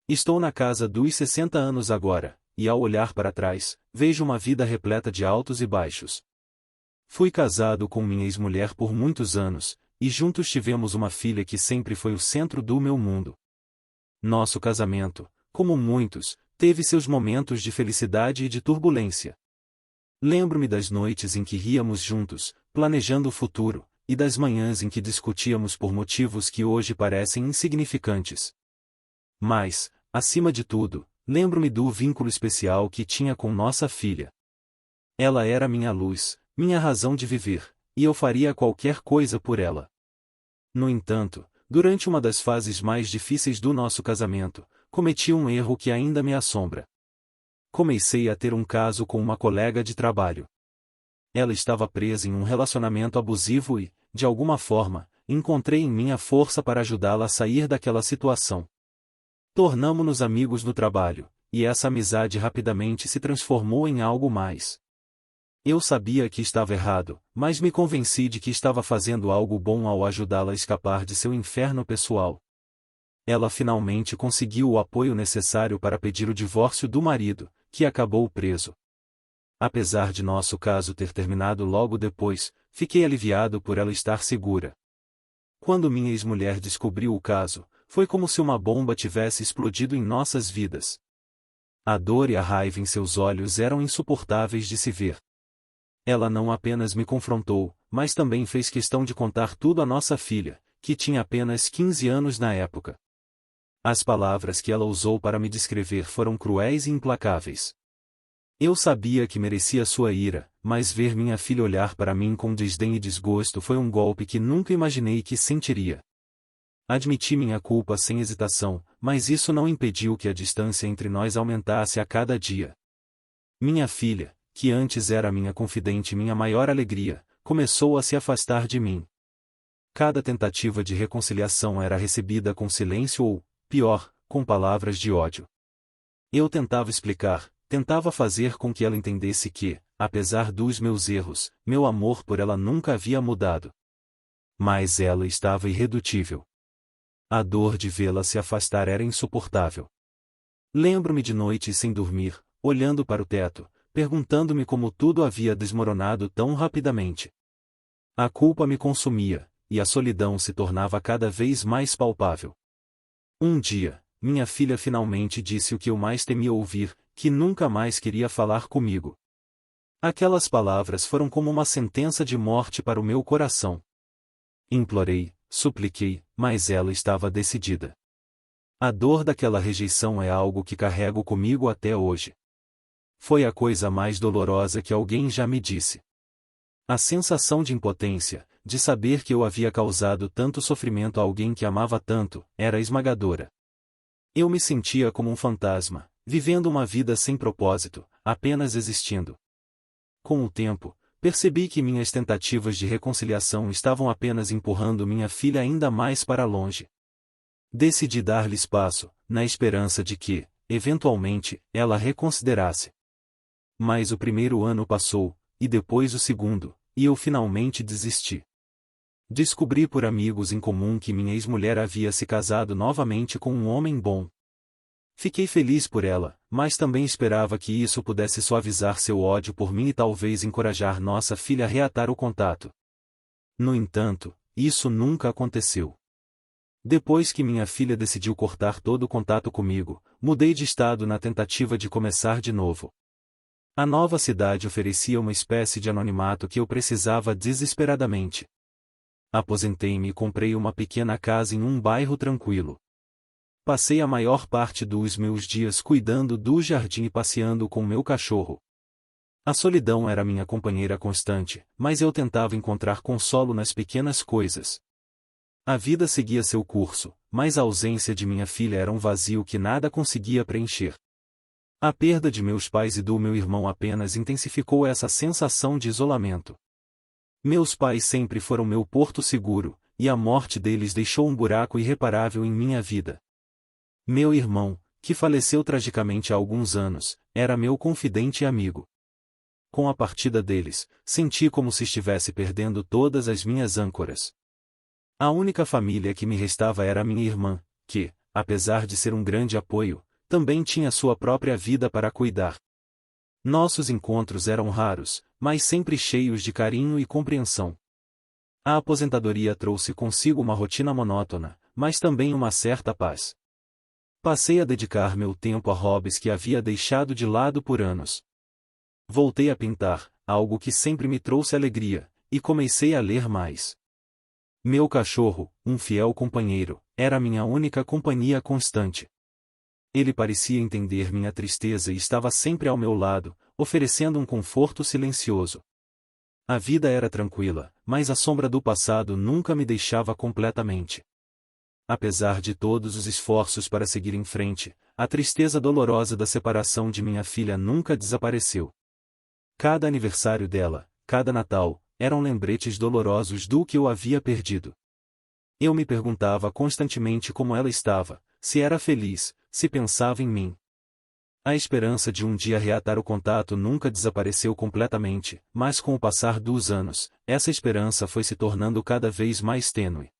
Estou na casa dos 60 anos agora, e ao olhar para trás, vejo uma vida repleta de altos e baixos. Fui casado com minha ex-mulher por muitos anos, e juntos tivemos uma filha que sempre foi o centro do meu mundo. Nosso casamento, como muitos, teve seus momentos de felicidade e de turbulência. Lembro-me das noites em que ríamos juntos, planejando o futuro, e das manhãs em que discutíamos por motivos que hoje parecem insignificantes. Mas, acima de tudo, lembro-me do vínculo especial que tinha com nossa filha. Ela era minha luz, minha razão de viver, e eu faria qualquer coisa por ela. No entanto, durante uma das fases mais difíceis do nosso casamento, cometi um erro que ainda me assombra. Comecei a ter um caso com uma colega de trabalho. Ela estava presa em um relacionamento abusivo e, de alguma forma, encontrei em mim a força para ajudá-la a sair daquela situação. Tornamo-nos amigos no trabalho, e essa amizade rapidamente se transformou em algo mais. Eu sabia que estava errado, mas me convenci de que estava fazendo algo bom ao ajudá-la a escapar de seu inferno pessoal. Ela finalmente conseguiu o apoio necessário para pedir o divórcio do marido, que acabou preso. Apesar de nosso caso ter terminado logo depois, fiquei aliviado por ela estar segura. Quando minha ex-mulher descobriu o caso, foi como se uma bomba tivesse explodido em nossas vidas. A dor e a raiva em seus olhos eram insuportáveis de se ver. Ela não apenas me confrontou, mas também fez questão de contar tudo à nossa filha, que tinha apenas 15 anos na época. As palavras que ela usou para me descrever foram cruéis e implacáveis. Eu sabia que merecia sua ira, mas ver minha filha olhar para mim com desdém e desgosto foi um golpe que nunca imaginei que sentiria. Admiti minha culpa sem hesitação, mas isso não impediu que a distância entre nós aumentasse a cada dia. Minha filha, que antes era minha confidente e minha maior alegria, começou a se afastar de mim. Cada tentativa de reconciliação era recebida com silêncio ou, pior, com palavras de ódio. Eu tentava explicar, tentava fazer com que ela entendesse que, apesar dos meus erros, meu amor por ela nunca havia mudado. Mas ela estava irredutível. A dor de vê-la se afastar era insuportável. Lembro-me de noites sem dormir, olhando para o teto, perguntando-me como tudo havia desmoronado tão rapidamente. A culpa me consumia, e a solidão se tornava cada vez mais palpável. Um dia, minha filha finalmente disse o que eu mais temia ouvir, que nunca mais queria falar comigo. Aquelas palavras foram como uma sentença de morte para o meu coração. Implorei, supliquei, mas ela estava decidida. A dor daquela rejeição é algo que carrego comigo até hoje. Foi a coisa mais dolorosa que alguém já me disse. A sensação de impotência, de saber que eu havia causado tanto sofrimento a alguém que amava tanto, era esmagadora. Eu me sentia como um fantasma, vivendo uma vida sem propósito, apenas existindo. Com o tempo, percebi que minhas tentativas de reconciliação estavam apenas empurrando minha filha ainda mais para longe. Decidi dar-lhe espaço, na esperança de que, eventualmente, ela reconsiderasse. Mas o primeiro ano passou, e depois o segundo, e eu finalmente desisti. Descobri por amigos em comum que minha ex-mulher havia se casado novamente com um homem bom. Fiquei feliz por ela, mas também esperava que isso pudesse suavizar seu ódio por mim e talvez encorajar nossa filha a reatar o contato. No entanto, isso nunca aconteceu. Depois que minha filha decidiu cortar todo o contato comigo, mudei de estado na tentativa de começar de novo. A nova cidade oferecia uma espécie de anonimato que eu precisava desesperadamente. Aposentei-me e comprei uma pequena casa em um bairro tranquilo. Passei a maior parte dos meus dias cuidando do jardim e passeando com meu cachorro. A solidão era minha companheira constante, mas eu tentava encontrar consolo nas pequenas coisas. A vida seguia seu curso, mas a ausência de minha filha era um vazio que nada conseguia preencher. A perda de meus pais e do meu irmão apenas intensificou essa sensação de isolamento. Meus pais sempre foram meu porto seguro, e a morte deles deixou um buraco irreparável em minha vida. Meu irmão, que faleceu tragicamente há alguns anos, era meu confidente e amigo. Com a partida deles, senti como se estivesse perdendo todas as minhas âncoras. A única família que me restava era minha irmã, que, apesar de ser um grande apoio, também tinha sua própria vida para cuidar. Nossos encontros eram raros, mas sempre cheios de carinho e compreensão. A aposentadoria trouxe consigo uma rotina monótona, mas também uma certa paz. Passei a dedicar meu tempo a hobbies que havia deixado de lado por anos. Voltei a pintar, algo que sempre me trouxe alegria, e comecei a ler mais. Meu cachorro, um fiel companheiro, era minha única companhia constante. Ele parecia entender minha tristeza e estava sempre ao meu lado, oferecendo um conforto silencioso. A vida era tranquila, mas a sombra do passado nunca me deixava completamente. Apesar de todos os esforços para seguir em frente, a tristeza dolorosa da separação de minha filha nunca desapareceu. Cada aniversário dela, cada Natal, eram lembretes dolorosos do que eu havia perdido. Eu me perguntava constantemente como ela estava, se era feliz, se pensava em mim. A esperança de um dia reatar o contato nunca desapareceu completamente, mas com o passar dos anos, essa esperança foi se tornando cada vez mais tênue.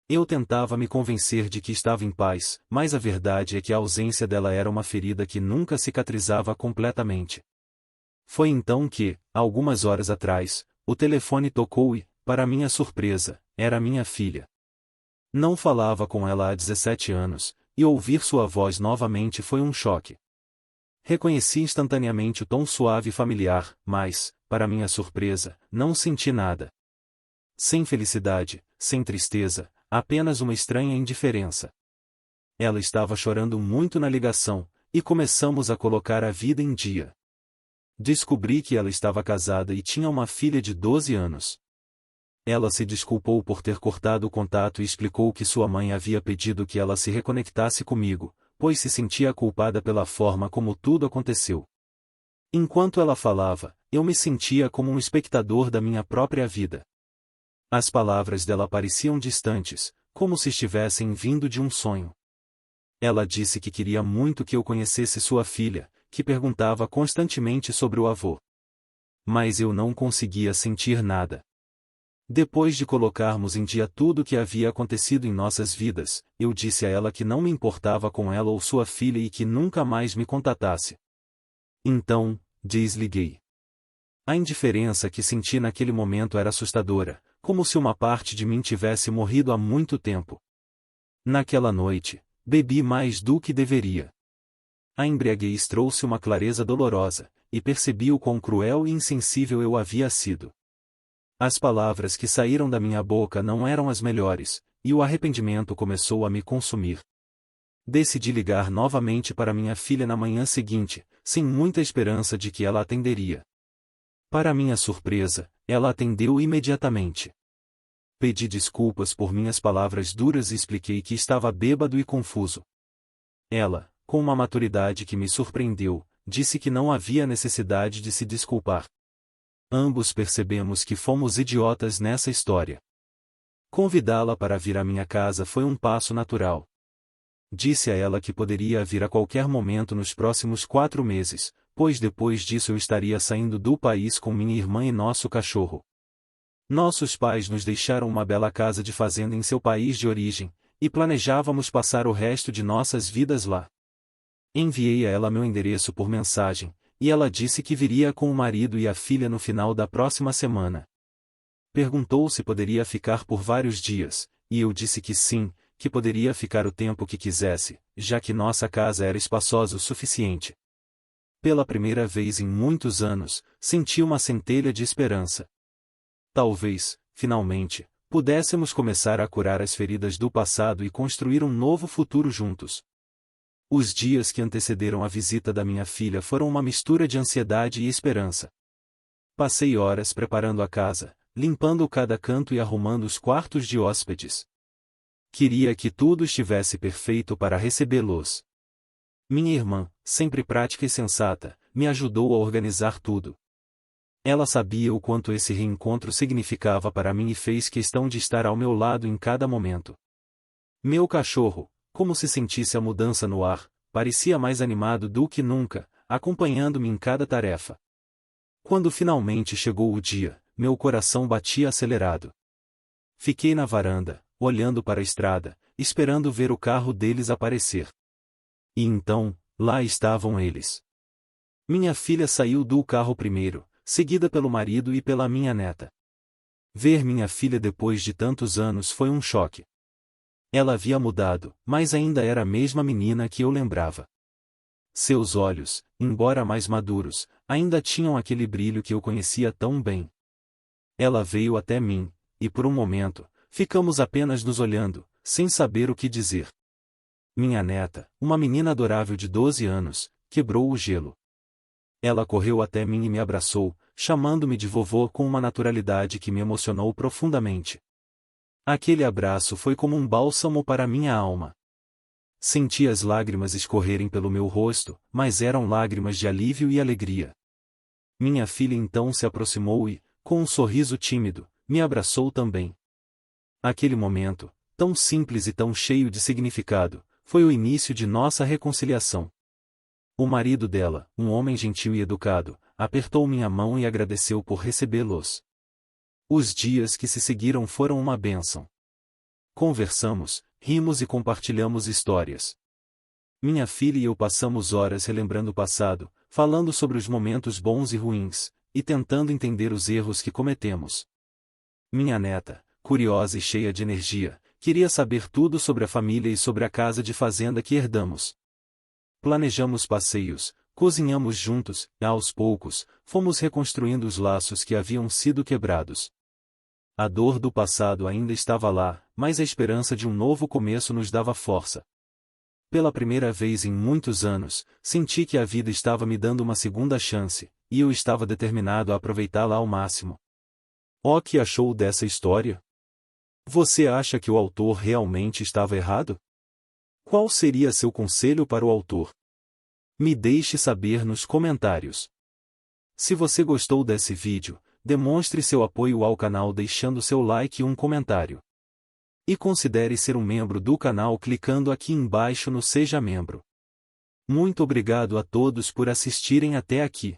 Eu tentava me convencer de que estava em paz, mas a verdade é que a ausência dela era uma ferida que nunca cicatrizava completamente. Foi então que, algumas horas atrás, o telefone tocou e, para minha surpresa, era minha filha. Não falava com ela há 17 anos, e ouvir sua voz novamente foi um choque. Reconheci instantaneamente o tom suave e familiar, mas, para minha surpresa, não senti nada. Sem felicidade, sem tristeza, apenas uma estranha indiferença. Ela estava chorando muito na ligação, e começamos a colocar a vida em dia. Descobri que ela estava casada e tinha uma filha de 12 anos. Ela se desculpou por ter cortado o contato e explicou que sua mãe havia pedido que ela se reconectasse comigo, pois se sentia culpada pela forma como tudo aconteceu. Enquanto ela falava, eu me sentia como um espectador da minha própria vida. As palavras dela pareciam distantes, como se estivessem vindo de um sonho. Ela disse que queria muito que eu conhecesse sua filha, que perguntava constantemente sobre o avô. Mas eu não conseguia sentir nada. Depois de colocarmos em dia tudo o que havia acontecido em nossas vidas, eu disse a ela que não me importava com ela ou sua filha e que nunca mais me contatasse. Então, desliguei. A indiferença que senti naquele momento era assustadora, como se uma parte de mim tivesse morrido há muito tempo. Naquela noite, bebi mais do que deveria. A embriaguez trouxe uma clareza dolorosa, e percebi o quão cruel e insensível eu havia sido. As palavras que saíram da minha boca não eram as melhores, e o arrependimento começou a me consumir. Decidi ligar novamente para minha filha na manhã seguinte, sem muita esperança de que ela atenderia. Para minha surpresa, ela atendeu imediatamente. Pedi desculpas por minhas palavras duras e expliquei que estava bêbado e confuso. Ela, com uma maturidade que me surpreendeu, disse que não havia necessidade de se desculpar. Ambos percebemos que fomos idiotas nessa história. Convidá-la para vir à minha casa foi um passo natural. Disse a ela que poderia vir a qualquer momento nos próximos 4 meses, pois depois disso eu estaria saindo do país com minha irmã e nosso cachorro. Nossos pais nos deixaram uma bela casa de fazenda em seu país de origem, e planejávamos passar o resto de nossas vidas lá. Enviei a ela meu endereço por mensagem, e ela disse que viria com o marido e a filha no final da próxima semana. Perguntou se poderia ficar por vários dias, e eu disse que sim, que poderia ficar o tempo que quisesse, já que nossa casa era espaçosa o suficiente. Pela primeira vez em muitos anos, senti uma centelha de esperança. Talvez, finalmente, pudéssemos começar a curar as feridas do passado e construir um novo futuro juntos. Os dias que antecederam a visita da minha filha foram uma mistura de ansiedade e esperança. Passei horas preparando a casa, limpando cada canto e arrumando os quartos de hóspedes. Queria que tudo estivesse perfeito para recebê-los. Minha irmã, sempre prática e sensata, me ajudou a organizar tudo. Ela sabia o quanto esse reencontro significava para mim e fez questão de estar ao meu lado em cada momento. Meu cachorro, como se sentisse a mudança no ar, parecia mais animado do que nunca, acompanhando-me em cada tarefa. Quando finalmente chegou o dia, meu coração batia acelerado. Fiquei na varanda, olhando para a estrada, esperando ver o carro deles aparecer. E então, lá estavam eles. Minha filha saiu do carro primeiro, seguida pelo marido e pela minha neta. Ver minha filha depois de tantos anos foi um choque. Ela havia mudado, mas ainda era a mesma menina que eu lembrava. Seus olhos, embora mais maduros, ainda tinham aquele brilho que eu conhecia tão bem. Ela veio até mim, e por um momento, ficamos apenas nos olhando, sem saber o que dizer. Minha neta, uma menina adorável de 12 anos, quebrou o gelo. Ela correu até mim e me abraçou, chamando-me de vovô com uma naturalidade que me emocionou profundamente. Aquele abraço foi como um bálsamo para minha alma. Senti as lágrimas escorrerem pelo meu rosto, mas eram lágrimas de alívio e alegria. Minha filha então se aproximou e, com um sorriso tímido, me abraçou também. Aquele momento, tão simples e tão cheio de significado, foi o início de nossa reconciliação. O marido dela, um homem gentil e educado, apertou minha mão e agradeceu por recebê-los. Os dias que se seguiram foram uma bênção. Conversamos, rimos e compartilhamos histórias. Minha filha e eu passamos horas relembrando o passado, falando sobre os momentos bons e ruins, e tentando entender os erros que cometemos. Minha neta, curiosa e cheia de energia, queria saber tudo sobre a família e sobre a casa de fazenda que herdamos. Planejamos passeios, cozinhamos juntos, e aos poucos, fomos reconstruindo os laços que haviam sido quebrados. A dor do passado ainda estava lá, mas a esperança de um novo começo nos dava força. Pela primeira vez em muitos anos, senti que a vida estava me dando uma segunda chance, e eu estava determinado a aproveitá-la ao máximo. O que achou dessa história? Você acha que o autor realmente estava errado? Qual seria seu conselho para o autor? Me deixe saber nos comentários. Se você gostou desse vídeo, demonstre seu apoio ao canal deixando seu like e um comentário. E considere ser um membro do canal clicando aqui embaixo no Seja Membro. Muito obrigado a todos por assistirem até aqui.